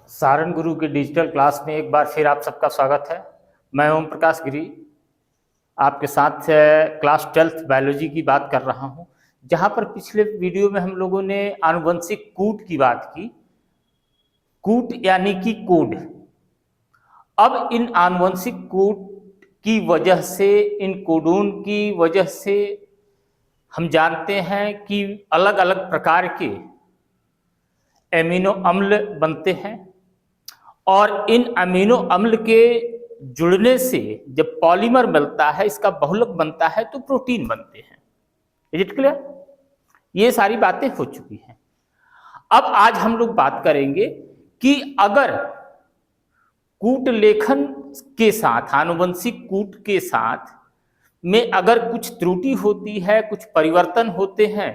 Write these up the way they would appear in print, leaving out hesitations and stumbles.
सारण गुरु के digital class में एक बार फिर आप सबका स्वागत है। मैं ओम प्रकाश गिरी आपके साथ क्लास 12th बायोलॉजी की बात कर रहा हूं, जहां पर पिछले वीडियो में हम लोगों ने आनुवंशिक कूट की बात की। कूट यानी कि कोड। अब इन आनुवंशिक कूट की वजह से, इन कोडोन की वजह से हम जानते हैं कि अलग अलग प्रकार के एमिनो अम्ल बनते हैं और इन अमीनो अम्ल के जुड़ने से जब पॉलीमर मिलता है, इसका बहुलक बनता है तो प्रोटीन बनते हैं। Is it clear? ये सारी बातें हो चुकी हैं। अब आज हम लोग बात करेंगे कि अगर कूट लेखन के साथ, आनुवंशिक कूट के साथ में अगर कुछ त्रुटि होती है, कुछ परिवर्तन होते हैं,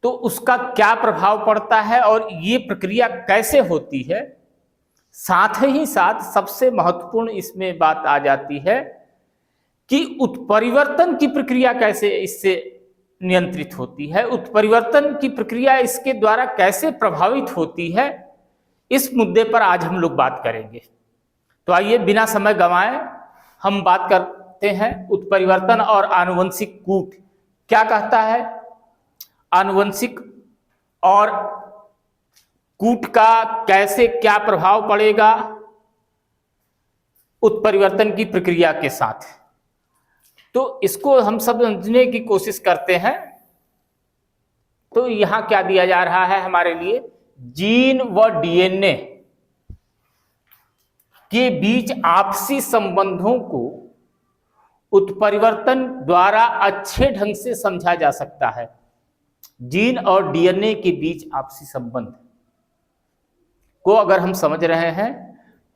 तो उसका क्या प्रभाव पड़ता है और ये प्रक्रिया कैसे होती है। साथ ही साथ सबसे महत्वपूर्ण इसमें बात आ जाती है कि उत्परिवर्तन की प्रक्रिया कैसे इससे नियंत्रित होती है, उत्परिवर्तन की प्रक्रिया इसके द्वारा कैसे प्रभावित होती है। इस मुद्दे पर आज हम लोग बात करेंगे। तो आइए बिना समय गंवाए हम बात करते हैं उत्परिवर्तन और आनुवंशिक कूट क्या कहता है। आनुवंशिक और कूट का कैसे क्या प्रभाव पड़ेगा उत्परिवर्तन की प्रक्रिया के साथ, तो इसको हम सब समझने की कोशिश करते हैं। तो यहां क्या दिया जा रहा है हमारे लिए, जीन व डीएनए के बीच आपसी संबंधों को उत्परिवर्तन द्वारा अच्छे ढंग से समझा जा सकता है। जीन और डीएनए के बीच आपसी संबंध को अगर हम समझ रहे हैं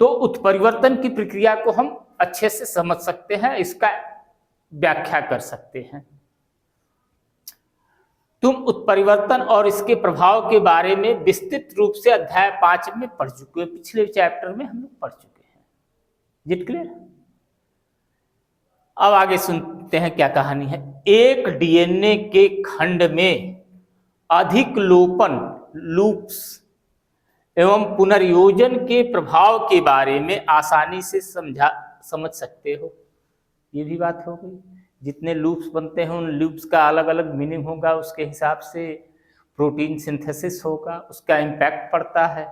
तो उत्परिवर्तन की प्रक्रिया को हम अच्छे से समझ सकते हैं, इसका व्याख्या कर सकते हैं। तुम उत्परिवर्तन और इसके प्रभाव के बारे में विस्तृत रूप से अध्याय 5 में पढ़ चुके हो, पिछले चैप्टर में हम लोग पढ़ चुके हैं। Is it clear? अब आगे सुनते हैं क्या कहानी है। एक डीएनए के खंड में अधिक लोपन, लूप्स एवं पुनर्योजन के प्रभाव के बारे में आसानी से समझ सकते हो। ये भी बात हो गई। जितने लूप्स बनते हैं उन लूप्स का अलग अलग मीनिंग होगा, उसके हिसाब से प्रोटीन सिंथेसिस होगा, उसका इम्पैक्ट पड़ता है।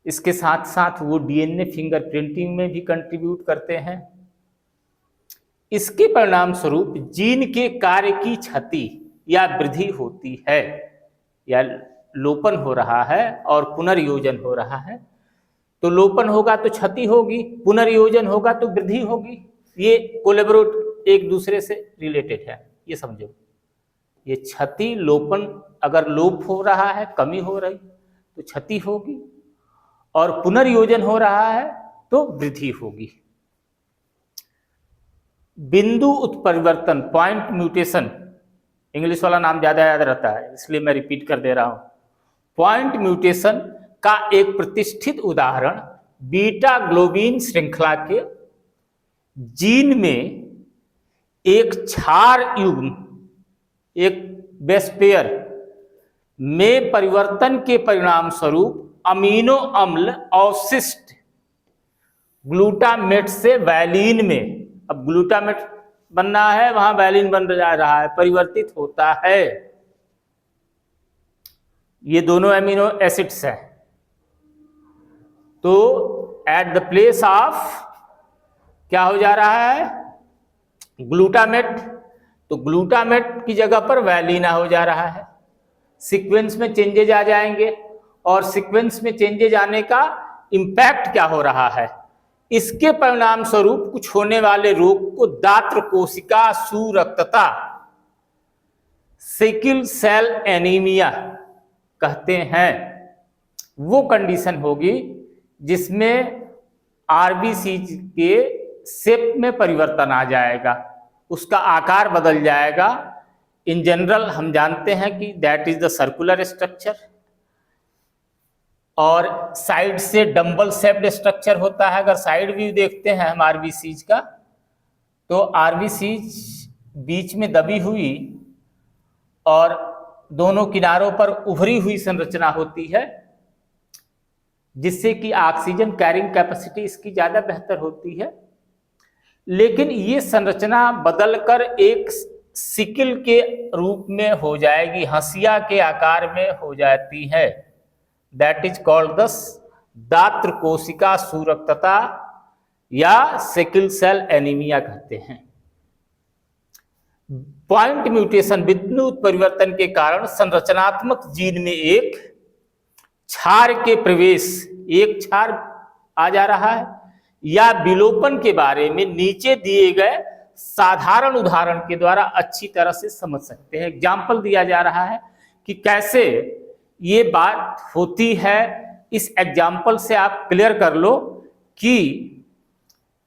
इसके साथ साथ वो डीएनए फिंगरप्रिंटिंग में भी कंट्रीब्यूट करते हैं। इसके परिणाम स्वरूप जीन के कार्य की क्षति या वृद्धि होती है, या लोपन हो रहा है और पुनर्योजन हो रहा है। तो लोपन होगा तो क्षति होगी, पुनर्योजन होगा तो वृद्धि होगी। ये कोलैबोरेट एक दूसरे से रिलेटेड है, ये समझो। ये क्षति लोपन, अगर लोप हो रहा है, कमी हो रही तो क्षति होगी, और पुनर्योजन हो रहा है तो वृद्धि होगी। बिंदु उत्परिवर्तन, पॉइंट म्यूटेशन, इंग्लिश वाला नाम ज्यादा याद रहता है इसलिए मैं रिपीट कर दे रहा हूं। पॉइंट म्यूटेशन का एक प्रतिष्ठित उदाहरण बीटा ग्लोबिन श्रृंखला के जीन में एक क्षार युग्म, एक बेस पेयर में परिवर्तन के परिणाम स्वरूप अमीनो अम्ल अवशिष्ट ग्लूटामेट से वैलीन में, अब ग्लूटामेट बनना है, वहां वैलीन बन जा रहा है, परिवर्तित होता है। ये दोनों एमिनो एसिड्स हैं। तो एट द प्लेस ऑफ क्या हो जा रहा है, ग्लूटामेट, तो ग्लूटामेट की जगह पर वैलीना हो जा रहा है। सीक्वेंस में चेंजेज आ जाएंगे, और सीक्वेंस में चेंजेज आने का इंपैक्ट क्या हो रहा है, इसके परिणाम स्वरूप कुछ होने वाले रोग को दात्र कोशिका सुरक्तता, सिकल सेल एनीमिया कहते हैं। वो कंडीशन होगी जिसमें आरबीसी के शेप में परिवर्तन आ जाएगा, उसका आकार बदल जाएगा। इन जनरल हम जानते हैं कि that is the circular structure, और साइड से डंबल शेप्ड स्ट्रक्चर होता है। अगर साइड व्यू देखते हैं हम आरबीसीज का, तो आरबीसीज बीच में दबी हुई और दोनों किनारों पर उभरी हुई संरचना होती है, जिससे कि ऑक्सीजन कैरिंग कैपेसिटी इसकी ज़्यादा बेहतर होती है। लेकिन ये संरचना बदलकर एक सिकल के रूप में हो जाएगी, हंसिया के आकार में हो जाती है। दैट इज कॉल्ड द दात्र कोशिका सूरकता या सिकल सेल एनीमिया कहते हैं। पॉइंट म्यूटेशन, विद्युत परिवर्तन के कारण संरचनात्मक जीन में एक क्षार के प्रवेश, एक क्षार आ जा रहा है या विलोपन के बारे में नीचे दिए गए साधारण उदाहरण के द्वारा अच्छी तरह से समझ सकते हैं। एग्जाम्पल दिया जा रहा है कि कैसे ये बात होती है। इस एग्जाम्पल से आप क्लियर कर लो कि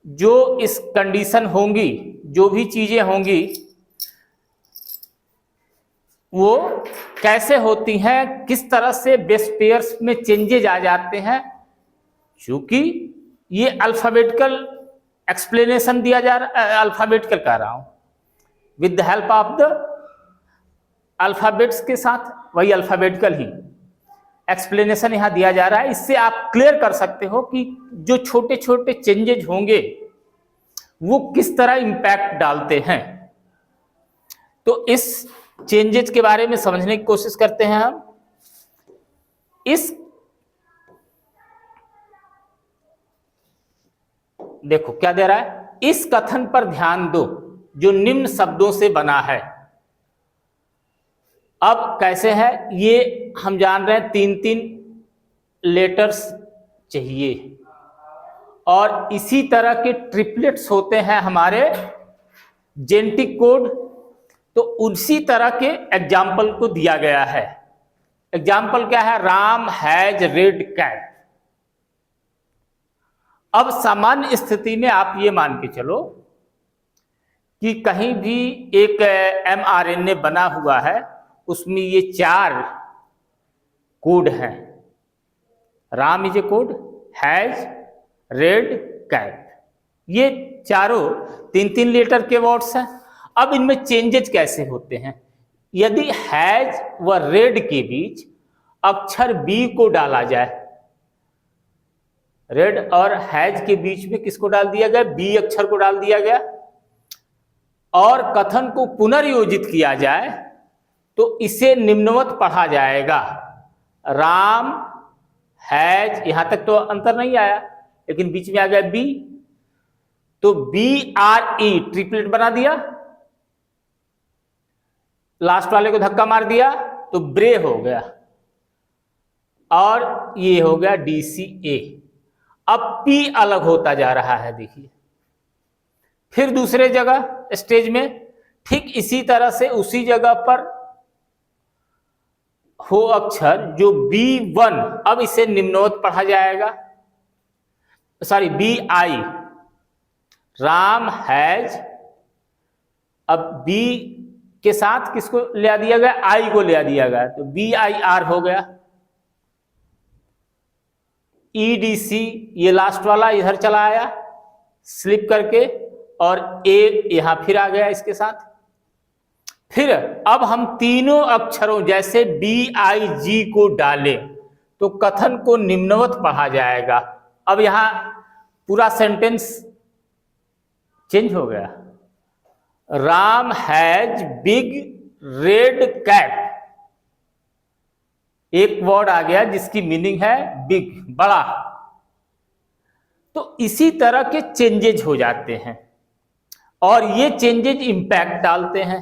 जो इस कंडीशन होंगी, जो भी चीजें होंगी वो कैसे होती हैं, किस तरह से बेस पेयर्स में चेंजेज आ जाते हैं। चूंकि ये अल्फाबेटिकल एक्सप्लेनेशन दिया जा रहा है, अल्फाबेटिकल कह रहा हूं, with the help of the alphabets के साथ, वही अल्फाबेटिकल ही एक्सप्लेनेशन यहां दिया जा रहा है। इससे आप क्लियर कर सकते हो कि जो छोटे छोटे चेंजेज होंगे वो किस तरह इंपैक्ट डालते हैं। तो इस चेंजेस के बारे में समझने की कोशिश करते हैं हम। इस देखो क्या दे रहा है, इस कथन पर ध्यान दो जो निम्न शब्दों से बना है। अब कैसे है ये हम जान रहे हैं, 3-3 लेटर्स चाहिए और इसी तरह के ट्रिपलेट्स होते हैं हमारे जेनेटिक कोड। तो उसी तरह के एग्जाम्पल को दिया गया है। एग्जाम्पल क्या है, राम हैज रेड कैट। अब सामान्य स्थिति में आप ये मान के चलो कि कहीं भी एक mRNA बना हुआ है, उसमें ये 4 कोड हैं। Ram is a code, has, red, cat, ये चारों 3-3 लेटर के वर्ड्स हैं। अब इनमें चेंजेस कैसे होते हैं, यदि हैज व रेड के बीच अक्षर बी को डाला जाए, रेड और हैज के बीच में किसको डाल दिया गया, बी अक्षर को डाल दिया गया, और कथन को पुनर्योजित किया जाए तो इसे निम्नवत पढ़ा जाएगा, राम हैज, यहां तक तो अंतर नहीं आया, लेकिन बीच में आ गया बी, तो BRE ट्रिपलेट बना दिया, लास्ट वाले को धक्का मार दिया तो ब्रे हो गया, और ये हो गया DCA। अब P अलग होता जा रहा है, देखिए फिर दूसरे जगह स्टेज में ठीक इसी तरह से उसी जगह पर हो अक्षर जो B1, अब इसे निम्नवत पढ़ा जाएगा, सॉरी BI, राम हैज, अब B के साथ किसको ले दिया गया, I को ले दिया गया, तो BIR हो गया। EDC ये लास्ट वाला इधर चला आया स्लिप करके, और A यहां फिर आ गया इसके साथ। फिर अब हम तीनों अक्षरों जैसे BIG को डालें तो कथन को निम्नवत पढ़ा जाएगा। अब यहां पूरा सेंटेंस चेंज हो गया, Ram has big red cat, एक वर्ड आ गया जिसकी मीनिंग है बिग, बड़ा। तो इसी तरह के चेंजेज हो जाते हैं और ये चेंजेज इंपैक्ट डालते हैं।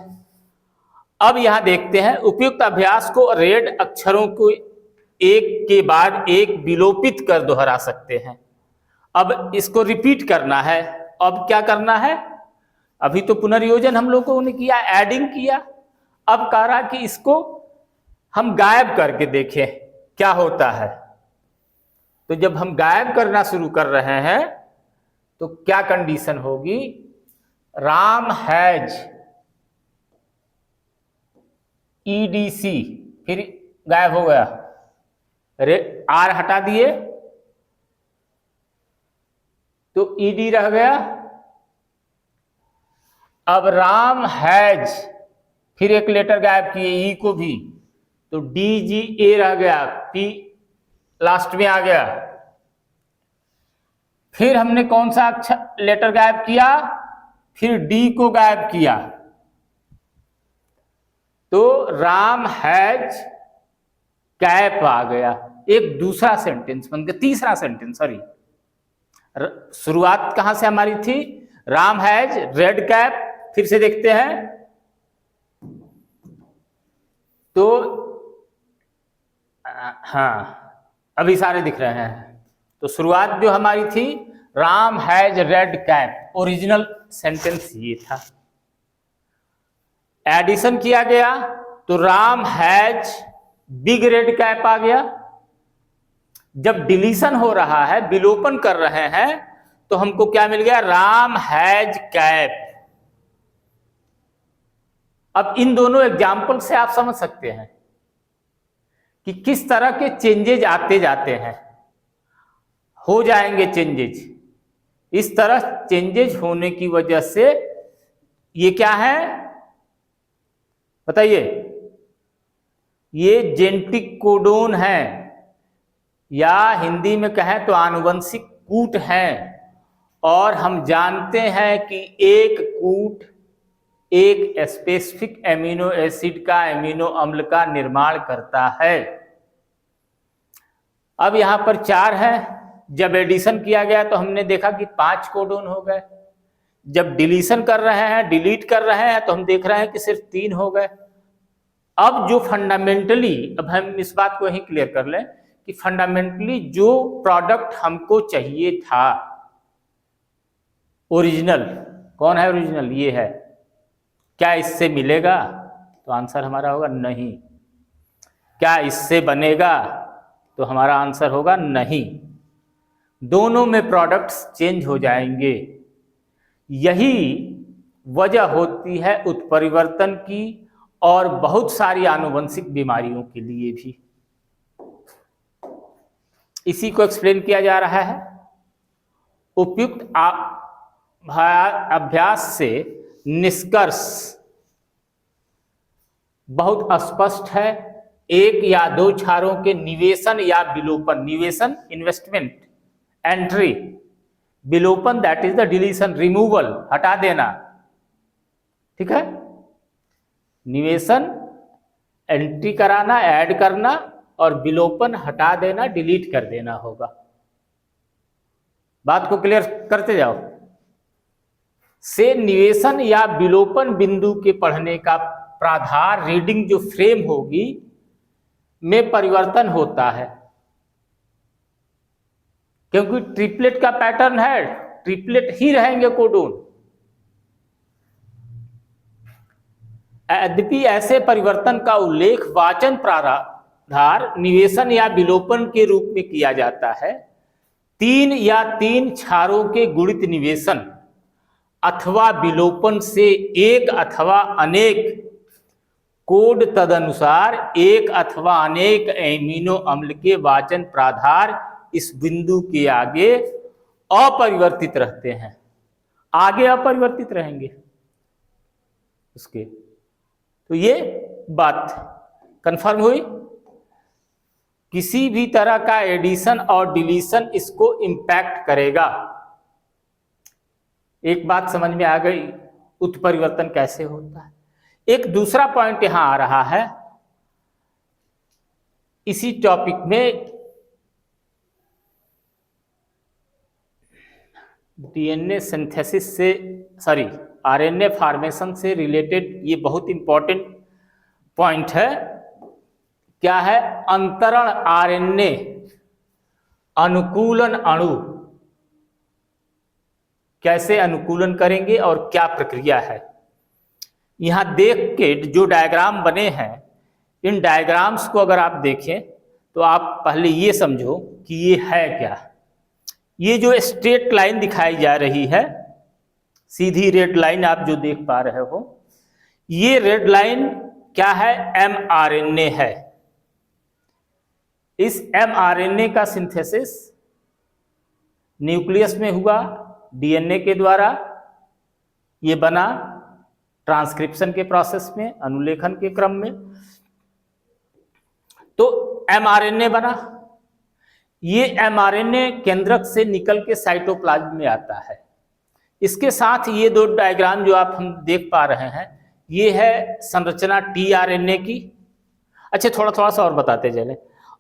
अब यहां देखते हैं, उपयुक्त अभ्यास को रेड अक्षरों को एक के बाद एक विलोपित कर दोहरा सकते हैं। अब इसको रिपीट करना है। अब क्या करना है, अभी तो पुनर्योजन हम लोगों ने किया, एडिंग किया, अब कह रहा कि इसको हम गायब करके देखें क्या होता है। तो जब हम गायब करना शुरू कर रहे हैं तो क्या कंडीशन होगी, राम हैज EDC, फिर गायब हो गया, आर हटा दिए तो ED रह गया। अब राम हैज, फिर एक लेटर गायब किए ई को भी, तो DGA रह गया, P लास्ट में आ गया, फिर हमने कौन सा अक्षर लेटर गायब किया, फिर डी को गायब किया, तो राम हैज कैप आ गया। एक दूसरा सेंटेंस बन गया, तीसरा सेंटेंस, सॉरी, शुरुआत कहां से हमारी थी, राम हैज रेड कैप, फिर से देखते हैं तो हाँ अब इशारे दिख रहे हैं। तो शुरुआत जो हमारी थी Ram has red cap, original sentence ये था। एडिशन किया गया तो Ram has big red cap आ गया। जब डिलीशन हो रहा है, विलोपन कर रहे हैं, तो हमको क्या मिल गया, राम हैज कैप। अब इन दोनों एग्जाम्पल से आप समझ सकते हैं कि किस तरह के चेंजेज आते जाते हैं, हो जाएंगे चेंजेज। इस तरह चेंजेज होने की वजह से ये क्या है बताइए, ये जेनेटिक कोडोन है, या हिंदी में कहें तो आनुवंशिक कूट है। और हम जानते हैं कि एक कूट एक स्पेसिफिक एमिनो एसिड का, एमिनो अम्ल का निर्माण करता है। अब यहां पर 4 है, जब एडिशन किया गया तो हमने देखा कि 5 कोडोन हो गए। जब डिलीशन कर रहे हैं, डिलीट कर रहे हैं, तो हम देख रहे हैं कि सिर्फ 3 हो गए। अब जो फंडामेंटली, अब हम इस बात को यहीं क्लियर कर लें कि फंडामेंटली जो प्रोडक्ट हमको चाहिए था ओरिजिनल, कौन है ओरिजिनल, ये है, क्या इससे मिलेगा, तो आंसर हमारा होगा नहीं। क्या इससे बनेगा, तो हमारा आंसर होगा नहीं। दोनों में प्रोडक्ट्स चेंज हो जाएंगे। यही वजह होती है उत्परिवर्तन की, और बहुत सारी आनुवंशिक बीमारियों के लिए भी। इसी को एक्सप्लेन किया जा रहा है। उपयुक्त अभ्यास से निष्कर्ष बहुत स्पष्ट है। 1 या 2 क्षारों के निवेशन या विलोपन, निवेशन इन्वेस्टमेंट, एंट्री, विलोपन that is the deletion, removal, हटा देना, ठीक है। निवेशन एंट्री कराना, ऐड करना, और विलोपन हटा देना, डिलीट कर देना होगा। बात को क्लियर करते जाओ। से निवेशन या विलोपन बिंदु के पढ़ने का प्राधार, रीडिंग जो फ्रेम होगी में परिवर्तन होता है, क्योंकि ट्रिपलेट का पैटर्न है, ट्रिपलेट ही रहेंगे कोडोन। यद्यपि ऐसे परिवर्तन का उल्लेख वाचन प्राधार, निवेशन या विलोपन के रूप में किया जाता है। 3 या 3 क्षारों के गुणित निवेशन अथवा विलोपन से एक अथवा अनेक कोड तदनुसार एक अथवा अनेक एमिनो अम्ल के वाचन प्राधार इस बिंदु के आगे अपरिवर्तित रहते हैं। आगे अपरिवर्तित रहेंगे उसके। तो ये बात कंफर्म हुई। किसी भी तरह का एडिशन और डिलीशन इसको इंपैक्ट करेगा। एक बात समझ में आ गई, उत्परिवर्तन कैसे होता है। एक दूसरा पॉइंट यहां आ रहा है इसी टॉपिक में, डीएनए सिंथेसिस से, सॉरी, आरएनए फॉर्मेशन से रिलेटेड ये बहुत इंपॉर्टेंट पॉइंट है। क्या है, अंतरण आरएनए अनुकूलन अणु कैसे अनुकूलन करेंगे और क्या प्रक्रिया है। यहां देख के जो डायग्राम बने हैं, इन डायग्राम्स को अगर आप देखें तो आप पहले ये समझो कि ये है क्या। ये जो स्ट्रेट लाइन दिखाई जा रही है, सीधी रेड लाइन आप जो देख पा रहे हो, ये रेड लाइन क्या है, एमआरएनए है। इस एमआरएनए का सिंथेसिस न्यूक्लियस में हुआ डीएनए के द्वारा, ये बना ट्रांसक्रिप्शन के प्रोसेस में, अनुलेखन के क्रम में, तो एमआरएनए बना। ये mRNA केंद्रक से निकल के साइटोप्लाज्म में आता है। इसके साथ ये दो डायग्राम जो आप हम देख पा रहे हैं, ये है संरचना tRNA की। अच्छा, थोड़ा थोड़ा सा और बताते चले।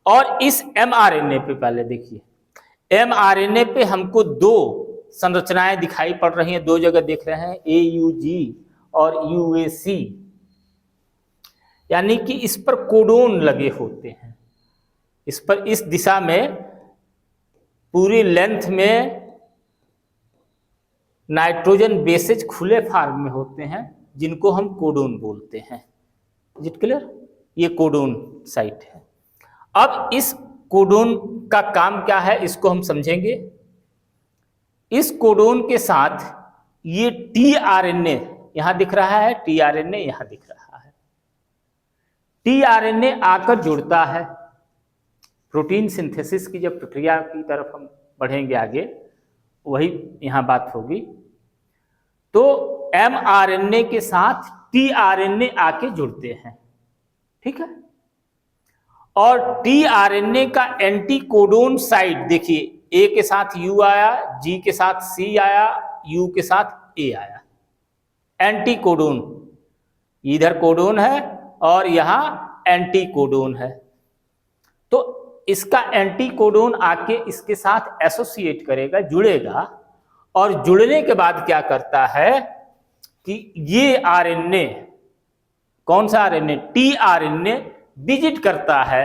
और इस mRNA पे पहले देखिए, mRNA पे हमको दो संरचनाएं दिखाई पड़ रही हैं, दो जगह देख रहे हैं, AUG और UAC, यानी कि इस पर कोडोन लगे होते हैं। इस पर इस दिशा में पूरी लेंथ में नाइट्रोजन बेसेज खुले फॉर्म में होते हैं, जिनको हम कोडोन बोलते हैं। Is it clear? ये कोडोन साइट है। अब इस कोडोन का काम क्या है, इसको हम समझेंगे। इस कोडोन के साथ ये tRNA यहां दिख रहा है, tRNA यहां दिख रहा है। tRNA आकर जुड़ता है। प्रोटीन सिंथेसिस की जब प्रक्रिया की तरफ हम बढ़ेंगे आगे, वही यहां बात होगी। तो mRNA के साथ tRNA आके जुड़ते हैं, ठीक है। और tRNA का एंटी कोडोन साइट देखिए, A के साथ U आया, G के साथ C आया, U के साथ A आया। एंटी कोडोन, इधर कोडोन है और यहां एंटी कोडोन है। तो इसका एंटी कोडोन आके इसके साथ एसोसिएट करेगा, जुड़ेगा, और जुड़ने के बाद क्या करता है कि ये आरएनए, कौन सा आरएनए, tRNA विजिट करता है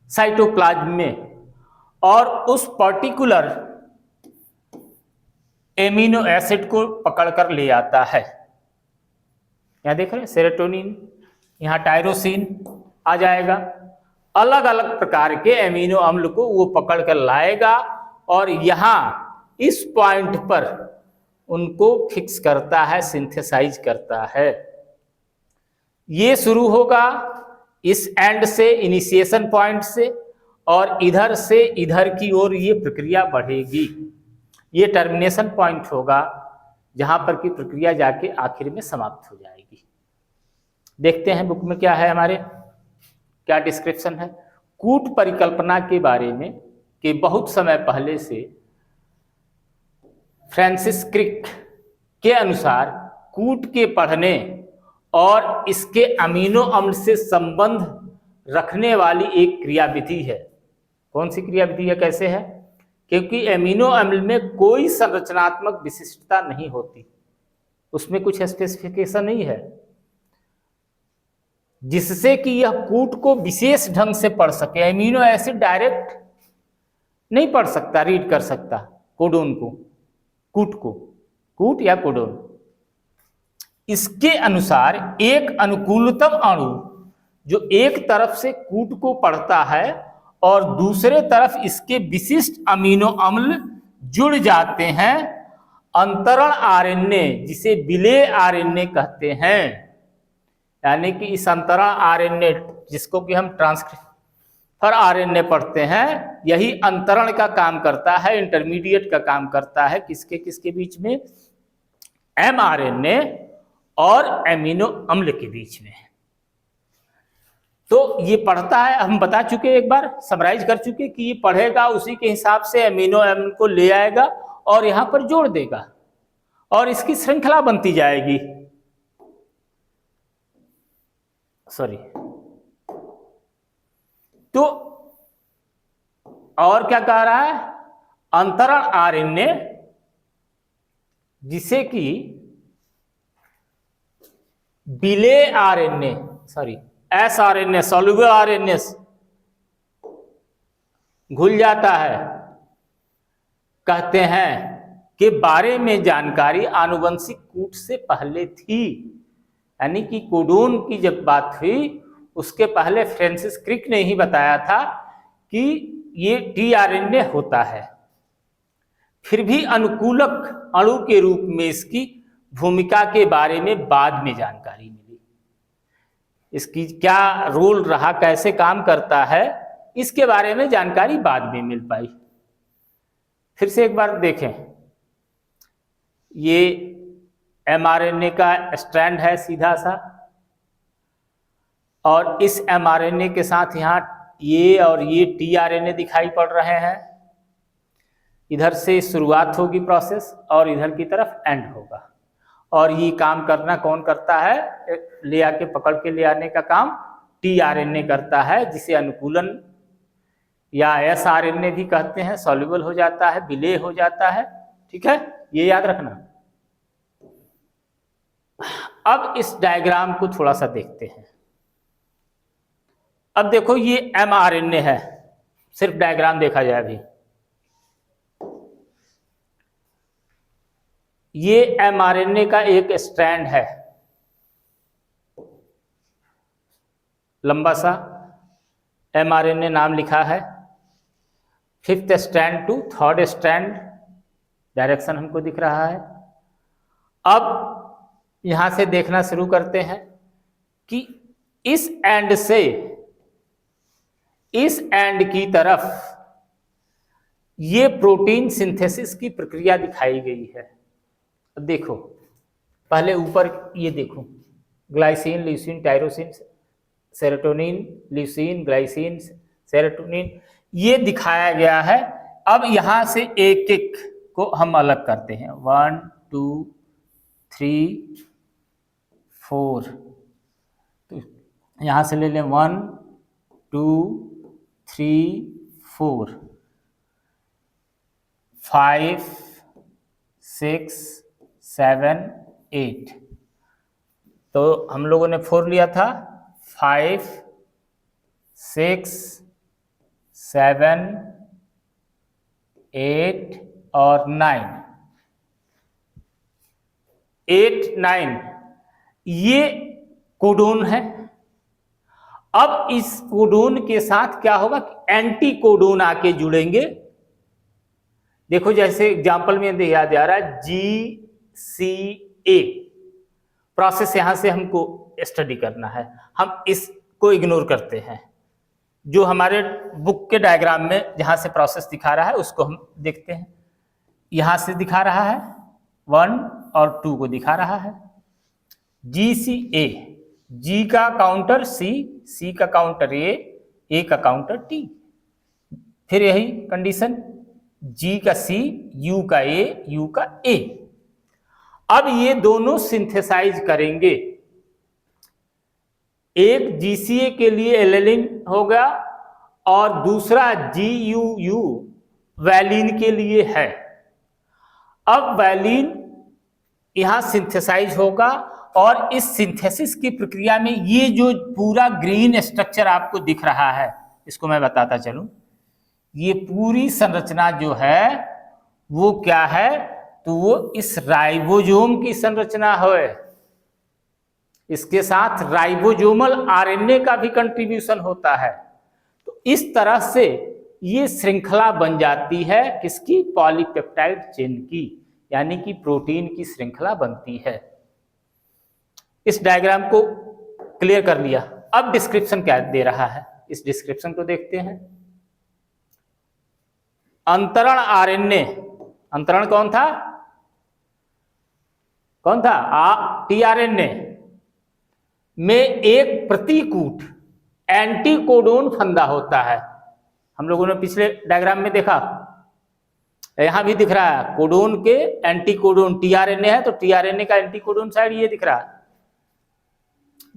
साइटोप्लाज्म में और उस पर्टिकुलर एमिनो एसिड को पकड़कर ले आता है। यहां देख रहे हैं सेरोटोनिन, यहां टायरोसिन आ जाएगा। अलग अलग प्रकार के एमिनो अम्ल को वो पकड़ कर लाएगा और यहां इस पॉइंट पर उनको फिक्स करता है, सिंथेसाइज करता है। ये शुरू होगा इस एंड से, इनिशिएशन पॉइंट से, और इधर से इधर की ओर ये प्रक्रिया बढ़ेगी। ये टर्मिनेशन पॉइंट होगा जहां पर की प्रक्रिया जाके आखिर में समाप्त हो जाएगी। देखते हैं बुक में क्या है, हमारे क्या डिस्क्रिप्शन है। कूट परिकल्पना के बारे में कि बहुत समय पहले से फ्रांसिस क्रिक के अनुसार कूट के पढ़ने और इसके अमीनो अम्ल से संबंध रखने वाली एक क्रियाविधि है। कौन सी क्रियाविधि है, कैसे है? क्योंकि अमीनो अम्ल में कोई संरचनात्मक विशिष्टता नहीं होती, उसमें कुछ स्पेसिफिकेशन नहीं है जिससे कि यह कूट को विशेष ढंग से पढ़ सके। अमीनो एसिड डायरेक्ट नहीं पढ़ सकता, रीड कर सकता कोडोन को, कूट को, कूट या कोडोन। इसके अनुसार एक अनुकूलतम अणु जो एक तरफ से कूट को पढ़ता है और दूसरे तरफ इसके विशिष्ट अमीनो अम्ल जुड़ जाते हैं, अंतरण आरएनए, जिसे विलेय आरएनए कहते हैं। यानी कि इस अंतरण आरएनए, जिसको कि हम ट्रांसफर आरएनए पढ़ते हैं, यही अंतरण का काम करता है, इंटरमीडिएट का काम करता है। किसके किसके बीच में? mRNA और एमिनो अम्ल के बीच में। तो ये पढ़ता है, हम बता चुके, एक बार समराइज कर चुके कि ये पढ़ेगा, उसी के हिसाब से एमिनो अम्ल को ले आएगा और यहां पर जोड़ देगा और इसकी श्रृंखला बनती जाएगी। सॉरी, तो और क्या कह रहा है? अंतरण आरएनए, जिसे कि विलेय आरएनए, सॉरी एसआरएनए, सॉल्युबल आरएनए घुल जाता है, कहते हैं कि बारे में जानकारी आनुवंशिक कूट से पहले थी। यानी कि कोडोन की जब बात हुई उसके पहले फ्रांसिस क्रिक ने ही बताया था कि ये tRNA होता है। फिर भी अनुकूलक अणु के रूप में इसकी भूमिका के बारे में बाद में जानकारी मिली। इसकी क्या रोल रहा, कैसे काम करता है, इसके बारे में जानकारी बाद में मिल पाई। फिर से एक बार देखें, ये mRNA का स्ट्रैंड है सीधा सा, और इस mRNA के साथ यहाँ ये और ये टीआरएनए दिखाई पड़ रहे हैं। इधर से शुरुआत होगी प्रोसेस और इधर की तरफ एंड होगा। और ये काम करना कौन करता है? ले आके पकड़ के ले आने का काम टीआरएनए करता है, जिसे अनुकूलन या एसआरएनए भी कहते हैं। सॉल्युबल हो जाता है, विलेय हो जाता है। ठीक है, ये याद रखना। अब इस डायग्राम को थोड़ा सा देखते हैं। अब देखो ये एमआरएनए है, सिर्फ डायग्राम देखा जाए अभी। ये एमआरएनए का एक स्ट्रैंड है, लंबा सा एमआरएनए नाम लिखा है। 5th strand to 3rd strand direction हमको दिख रहा है। अब यहां से देखना शुरू करते हैं कि इस एंड से इस एंड की तरफ ये प्रोटीन सिंथेसिस की प्रक्रिया दिखाई गई है। देखो पहले ऊपर ये देखो, glycine, leucine, tyrosine, serotonin, leucine, glycine, serotonin, ये दिखाया गया है। अब यहां से एक एक को हम अलग करते हैं। 1 2 3 4, तो यहां से ले लें 1 2 3 4 5 6 7 8। तो हम लोगों ने 4 लिया था। 5 6 7 8 और 9, 8 9 ये कोडोन है। अब इस कोडोन के साथ क्या होगा कि एंटी कोडोन आके जुड़ेंगे। देखो जैसे एग्जांपल में दिया जा रहा है GCA प्रोसेस, यहां से हमको स्टडी करना है। हम इसको इग्नोर करते हैं। जो हमारे बुक के डायग्राम में जहां से प्रोसेस दिखा रहा है उसको हम देखते हैं। यहां से दिखा रहा है 1 और 2 को दिखा रहा है। GCA, G का काउंटर C, C का काउंटर A का काउंटर T। फिर यही कंडीशन, G का C, U का A, U का A। अब ये दोनों सिंथेसाइज करेंगे। एक GCA के लिए एलेनिन होगा और दूसरा GUU वैलिन के लिए है। अब वैलिन यहां सिंथेसाइज होगा और इस सिंथेसिस की प्रक्रिया में ये जो पूरा ग्रीन स्ट्रक्चर आपको दिख रहा है, इसको मैं बताता चलूं। ये पूरी संरचना जो है वो क्या है? तो वो इस राइबोसोम की संरचना है। इसके साथ राइबोसोमल आरएनए का भी कंट्रीब्यूशन होता है। तो इस तरह से ये श्रृंखला बन जाती है किसकी? पॉलीपेप्टाइड चेन की, यानी कि प्रोटीन की श्रृंखला बनती है। इस डायग्राम को क्लियर कर लिया। अब डिस्क्रिप्शन क्या दे रहा है, इस डिस्क्रिप्शन को देखते हैं। अंतरण आरएनए, अंतरण कौन था? कौन था? टीआरएनए में एक प्रतिकूट एंटीकोडोन फंदा होता है। हम लोगों ने पिछले डायग्राम में देखा, यहां भी दिख रहा है कोडोन के एंटीकोडोन। टीआरएनए है तो टीआरएनए का एंटीकोडोन साइड ये दिख रहा है,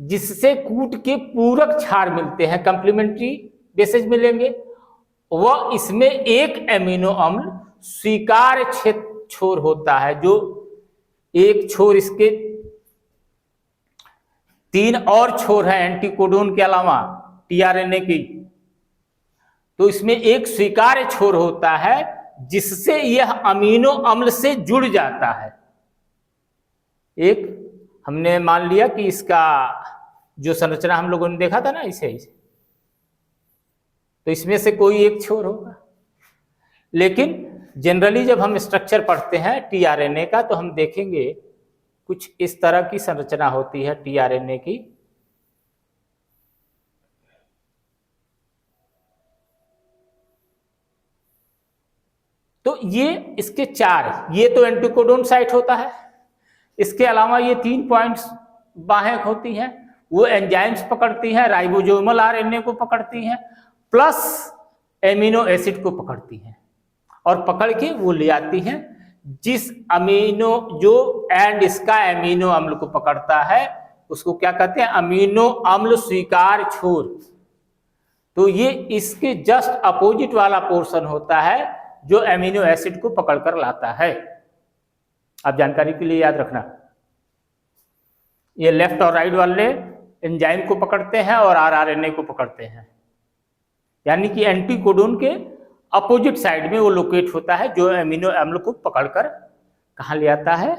जिससे कूट के पूरक क्षार मिलते हैं, कंप्लीमेंट्री बेसेज मिलेंगे। वह इसमें एक एमिनो अम्ल स्वीकार्य छोर होता है, जो एक छोर, इसके 3 और छोर हैं एंटीकोडोन के अलावा टीआरएनए की। तो इसमें एक स्वीकार्य छोर होता है जिससे यह अमीनो अम्ल से जुड़ जाता है। एक हमने मान लिया कि इसका जो संरचना हम लोगों ने देखा था ना, इसे तो इसमें से कोई एक छोर होगा। लेकिन जनरली जब हम स्ट्रक्चर पढ़ते हैं टीआरएनए का तो हम देखेंगे कुछ इस तरह की संरचना होती है टीआरएनए की। तो ये इसके 4, ये तो एंटीकोडोन साइट होता है। इसके अलावा ये 3 पॉइंट्स बाहें होती हैं, वो एंजाइम्स पकड़ती हैं, राइबोसोमल आरएनए को पकड़ती हैं, प्लस एमिनो एसिड को पकड़ती हैं और पकड़ के वो ले आती हैं जिस अमीनो जो एंड इसका एमिनो अम्ल को पकड़ता है उसको क्या कहते हैं, अमीनो अम्ल स्वीकार छोर। तो ये इसके जस्ट अपोजिट वाला पोर्शन होता है जो एमिनो एसिड को पकड़कर लाता है। आप जानकारी के लिए याद रखना, ये लेफ्ट और राइट वाले एंजाइम को पकड़ते हैं और आरआरएनए को पकड़ते हैं, यानी कि एंटीकोडोन के अपोजिट साइड में वो लोकेट होता है जो एमिनो अम्ल को पकड़कर कहाँ ले आता है,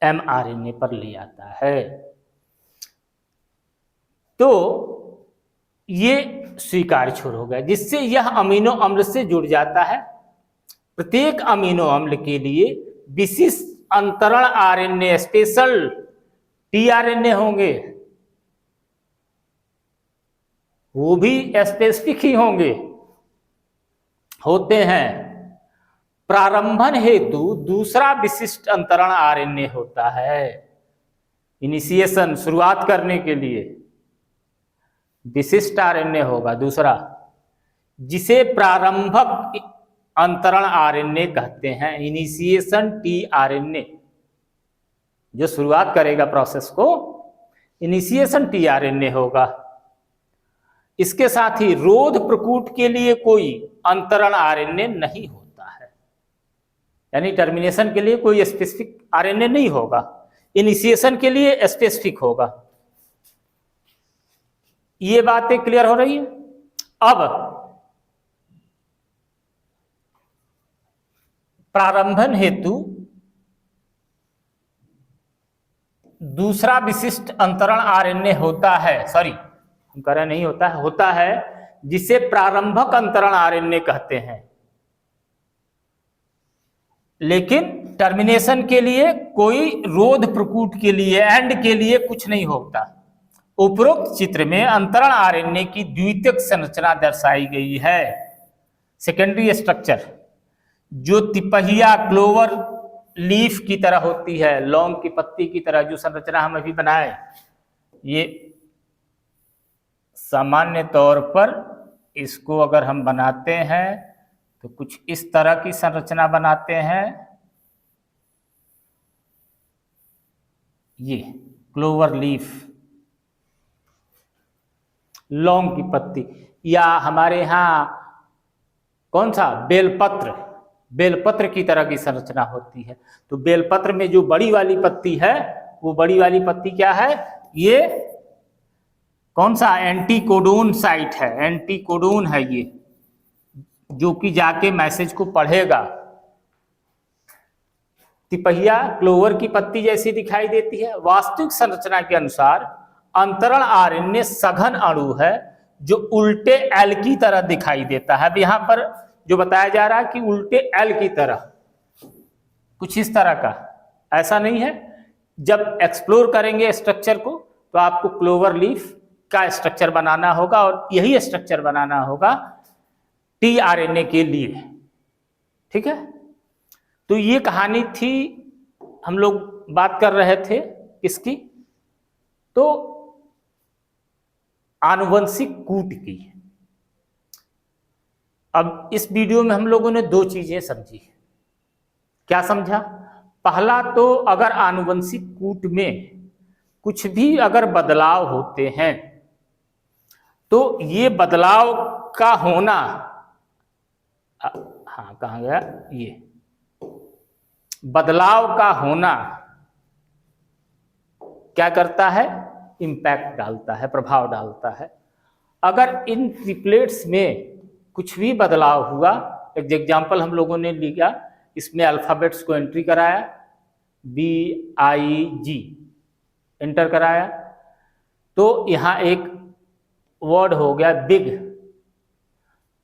एमआरएनए पर ले आता है। तो ये स्वीकार छोर हो गया जिससे यह अमीनो अम्ल से जुड़ जाता है। प्रत्येक अमीनो अम्ल के लिए विशिष्ट अंतरण आरएनए, स्पेशल टीआरएनए होंगे, वो भी स्पेसिफिक ही होते हैं। प्रारंभन हेतु दूसरा विशिष्ट अंतरण आरएनए होता है। इनिशिएशन, शुरुआत करने के लिए विशिष्ट आरएनए होगा दूसरा, जिसे प्रारंभक अंतरण आरएनए कहते हैं। इनिशिएशन टीआरएनए जो शुरुआत करेगा प्रोसेस को, इनिशिएशन टीआरएनए होगा। इसके साथ ही रोध प्रकूट के लिए कोई अंतरण आरएनए नहीं होता है, यानी टर्मिनेशन के लिए कोई स्पेसिफिक आरएनए नहीं होगा, इनिशिएशन के लिए स्पेसिफिक होगा। ये बातें क्लियर हो रही है। अब प्रारंभन हेतु दूसरा विशिष्ट अंतरण आरएनए होता है, सॉरी हम कह रहे नहीं होता है, होता है, जिसे प्रारंभक अंतरण आरएनए कहते हैं। लेकिन टर्मिनेशन के लिए कोई, रोध प्रकूट के लिए, एंड के लिए कुछ नहीं होता। उपरोक्त चित्र में अंतरण आरएनए की द्वितीयक संरचना दर्शाई गई है। सेकेंडरी स्ट्रक्चर जो तिपहिया क्लोवर लीफ की तरह होती है, लौंग की पत्ती की तरह जो संरचना हम अभी बनाए, ये सामान्य तौर पर इसको अगर हम बनाते हैं तो कुछ इस तरह की संरचना बनाते हैं। ये क्लोवर लीफ, लौंग की पत्ती, या हमारे यहाँ कौन सा, बेलपत्र, बेलपत्र की तरह की संरचना होती है। तो बेलपत्र में जो बड़ी वाली पत्ती है, वो बड़ी वाली पत्ती क्या है, ये कौन सा, एंटीकोडोन साइट है, एंटीकोडोन है ये, जो कि जाके मैसेज को पढ़ेगा। तिपहिया क्लोवर की पत्ती जैसी दिखाई देती है। वास्तविक संरचना के अनुसार अंतरण आरएनए सघन अणु है जो उल्टे एल की तरह दिखाई देता है। अब यहां पर जो बताया जा रहा है कि उल्टे एल की तरह, कुछ इस तरह का, ऐसा नहीं है। जब एक्सप्लोर करेंगे स्ट्रक्चर को तो आपको क्लोवर लीफ का स्ट्रक्चर बनाना होगा और यही स्ट्रक्चर बनाना होगा टीआरएनए के लिए, ठीक है। तो ये कहानी थी, हम लोग बात कर रहे थे किसकी, तो आनुवंशिक कूट की। अब इस वीडियो में हम लोगों ने दो चीजें समझी। क्या समझा? पहला तो अगर आनुवंशिक कूट में कुछ भी अगर बदलाव होते हैं तो ये बदलाव का होना, हाँ कहाँ गया, ये बदलाव का होना क्या करता है, इम्पैक्ट डालता है, प्रभाव डालता है। अगर इन ट्रिपलेट्स में कुछ भी बदलाव हुआ, एक एग्जाम्पल हम लोगों ने लिया, इसमें अल्फाबेट्स को एंट्री कराया, BIG एंटर कराया, तो यहाँ एक वर्ड हो गया बिग।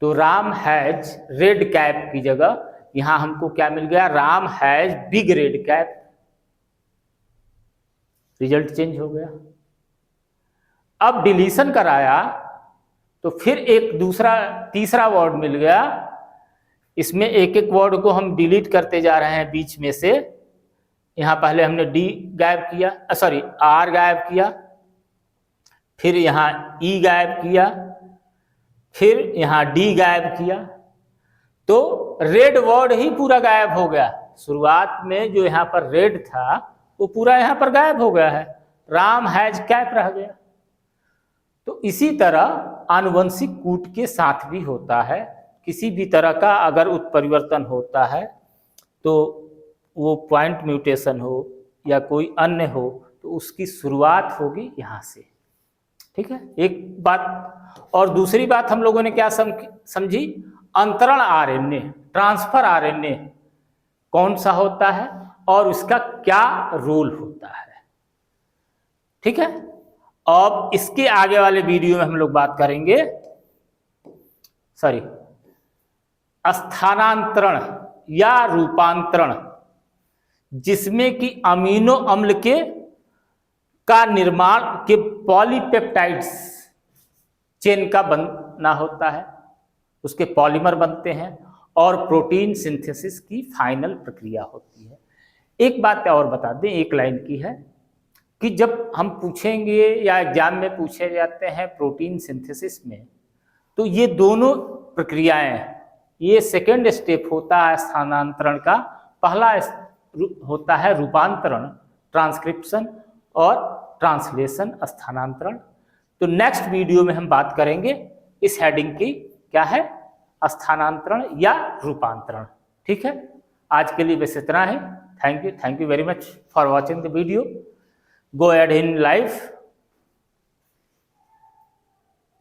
तो राम हैज रेड कैप की जगह यहाँ हमको क्या मिल गया, Ram has big red cap. Result change हो गया। अब डिलीशन कराया तो फिर एक दूसरा तीसरा वर्ड मिल गया। इसमें एक एक वर्ड को हम डिलीट करते जा रहे हैं बीच में से। यहाँ पहले हमने डी गायब किया, सॉरी आर गायब किया, फिर यहाँ ई गायब किया, फिर यहाँ डी गायब किया, तो रेड वर्ड ही पूरा गायब हो गया। शुरुआत में जो यहाँ पर रेड था वो पूरा यहाँ पर गायब हो गया है, राम हैज कैप रह गया। तो इसी तरह आनुवंशिक कूट के साथ भी होता है, किसी भी तरह का अगर उत्परिवर्तन होता है तो वो पॉइंट म्यूटेशन हो या कोई अन्य हो तो उसकी शुरुआत होगी यहाँ से। ठीक है, एक बात। और दूसरी बात हम लोगों ने क्या समझी, अंतरण आरएनए, ट्रांसफर आरएनए कौन सा होता है और उसका क्या रोल होता है। ठीक है, अब इसके आगे वाले वीडियो में हम लोग बात करेंगे स्थानांतरण या रूपांतरण, जिसमें कि अमीनो अम्ल का निर्माण के पॉलीपेप्टाइड्स चेन का बनना होता है, उसके पॉलीमर बनते हैं और प्रोटीन सिंथेसिस की फाइनल प्रक्रिया होती है। एक बात और बता दें, एक लाइन की है कि जब हम पूछेंगे या एग्जाम में पूछे जाते हैं प्रोटीन सिंथेसिस में, तो ये दोनों प्रक्रियाएं, ये सेकेंड स्टेप होता है स्थानांतरण का, पहला होता है रूपांतरण, ट्रांसक्रिप्शन और ट्रांसलेशन स्थानांतरण। तो नेक्स्ट वीडियो में हम बात करेंगे इस हेडिंग की, क्या है, स्थानांतरण या रूपांतरण। ठीक है, आज के लिए बस इतना ही। Thank you very much for watching the video. Go ahead in life.